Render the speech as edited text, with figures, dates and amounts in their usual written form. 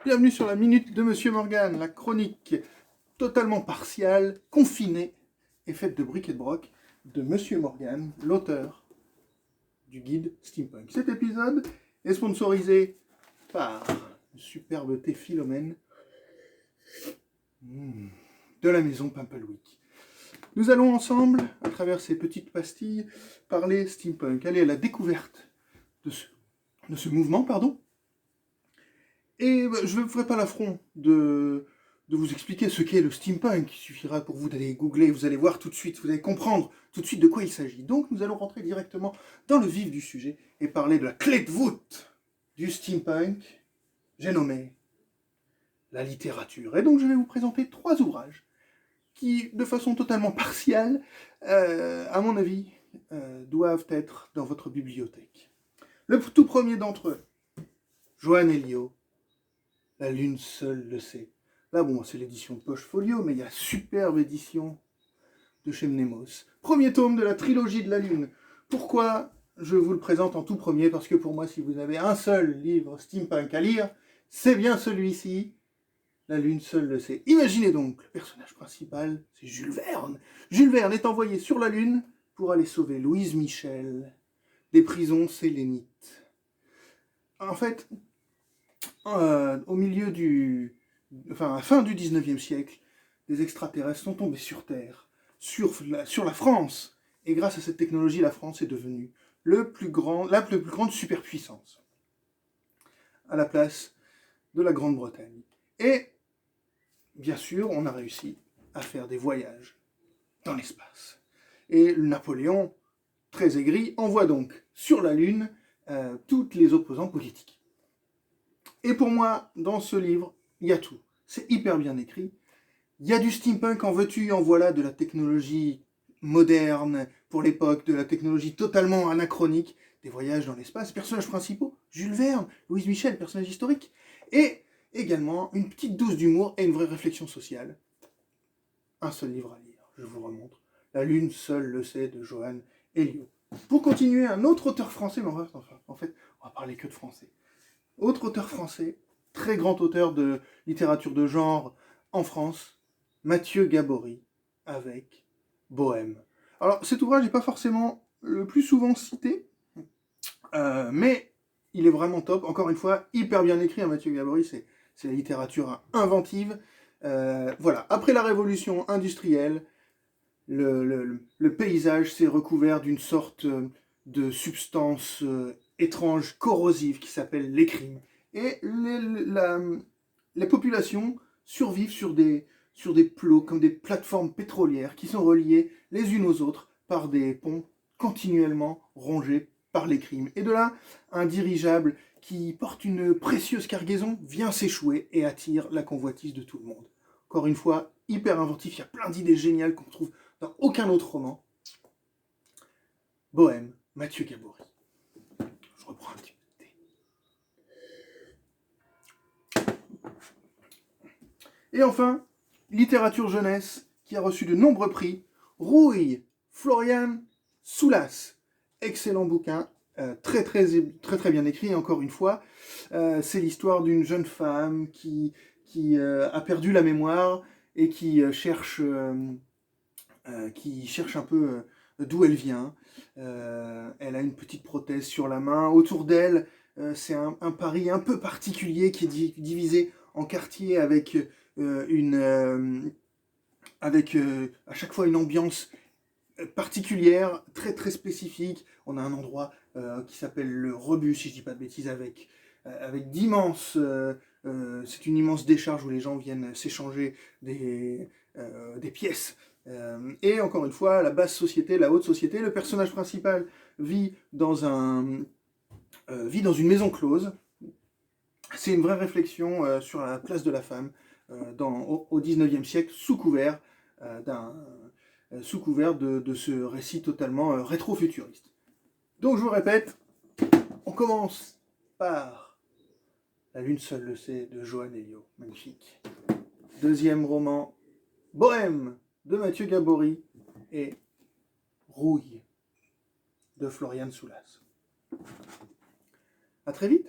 Bienvenue sur la Minute de Monsieur Morgan, la chronique totalement partiale, confinée et faite de bric et de broc de Monsieur Morgan, l'auteur du guide Steampunk. Cet épisode est sponsorisé par le superbe thé Philomène de la maison Pimpleweek. Nous allons ensemble, à travers ces petites pastilles, parler Steampunk, aller à la découverte de ce mouvement, Et je ne ferai pas l'affront de vous expliquer ce qu'est le steampunk. Il suffira pour vous d'aller googler, vous allez voir tout de suite, vous allez comprendre tout de suite de quoi il s'agit. Donc nous allons rentrer directement dans le vif du sujet et parler de la clé de voûte du steampunk. J'ai nommé la littérature. Et donc je vais vous présenter 3 ouvrages qui, de façon totalement partiale, à mon avis, doivent être dans votre bibliothèque. Le tout premier d'entre eux, Johan Elio, La Lune seule le sait. Là, bon, c'est l'édition de Poche Folio, mais il y a la superbe édition de chez Mnemos. Premier tome de la trilogie de la Lune. Pourquoi je vous le présente en tout premier? Parce que pour moi, si vous avez un seul livre steampunk à lire, c'est bien celui-ci. La Lune seule le sait. Imaginez donc, le personnage principal, c'est Jules Verne. Jules Verne est envoyé sur la Lune pour aller sauver Louise Michel des prisons sélénites. En fait, au milieu à la fin du 19e siècle, des extraterrestres sont tombés sur Terre, sur la France. Et grâce à cette technologie, la France est devenue la plus grande superpuissance, à la place de la Grande-Bretagne. Et, bien sûr, on a réussi à faire des voyages dans l'espace. Et Napoléon, très aigri, envoie donc sur la Lune tous les opposants politiques. Et pour moi, dans ce livre, il y a tout. C'est hyper bien écrit. Il y a du steampunk, en veux-tu, en voilà, de la technologie moderne pour l'époque, de la technologie totalement anachronique, des voyages dans l'espace, personnages principaux, Jules Verne, Louise Michel, personnage historique, et également une petite dose d'humour et une vraie réflexion sociale. Un seul livre à lire, je vous remontre. La Lune seule le sait, de Johan Elio. Pour continuer, un autre auteur français, mais en fait, on va parler que de français. Autre auteur français, très grand auteur de littérature de genre en France, Mathieu Gabory, avec Bohème. Alors cet ouvrage n'est pas forcément le plus souvent cité, mais il est vraiment top. Encore une fois, hyper bien écrit, Mathieu Gabory, c'est la littérature inventive. Voilà, après la révolution industrielle, le paysage s'est recouvert d'une sorte de substance étrange, corrosive, qui s'appelle l'écrime. Et les populations survivent sur des plots, comme des plateformes pétrolières, qui sont reliées les unes aux autres par des ponts continuellement rongés par l'écrime. Et de là, un dirigeable qui porte une précieuse cargaison vient s'échouer et attire la convoitise de tout le monde. Encore une fois, hyper inventif, il y a plein d'idées géniales qu'on trouve dans aucun autre roman. Bohème, Mathieu Gabory. Je reprends un petit peu de thé. Et enfin, littérature jeunesse, qui a reçu de nombreux prix. Rouille, Florian Soulas. Excellent bouquin, très bien écrit, encore une fois. C'est l'histoire d'une jeune femme qui a perdu la mémoire et qui cherche un peu d'où elle vient. Elle a une petite prothèse sur la main. Autour d'elle, c'est un Paris un peu particulier qui est divisé en quartiers avec à chaque fois une ambiance particulière, très spécifique. On a un endroit qui s'appelle le Rebus, si je dis pas de bêtises, avec d'immenses... c'est une immense décharge où les gens viennent s'échanger des pièces. Et encore une fois, la basse société, la haute société, le personnage principal vit dans une maison close. C'est une vraie réflexion sur la place de la femme au 19e siècle, sous couvert de ce récit totalement rétro-futuriste. Donc je vous répète, on commence par La Lune seule le sait de Johan Elio, magnifique. Deuxième roman, Bohème de Mathieu Gabory et Rouille de Florian Soulas. À très vite.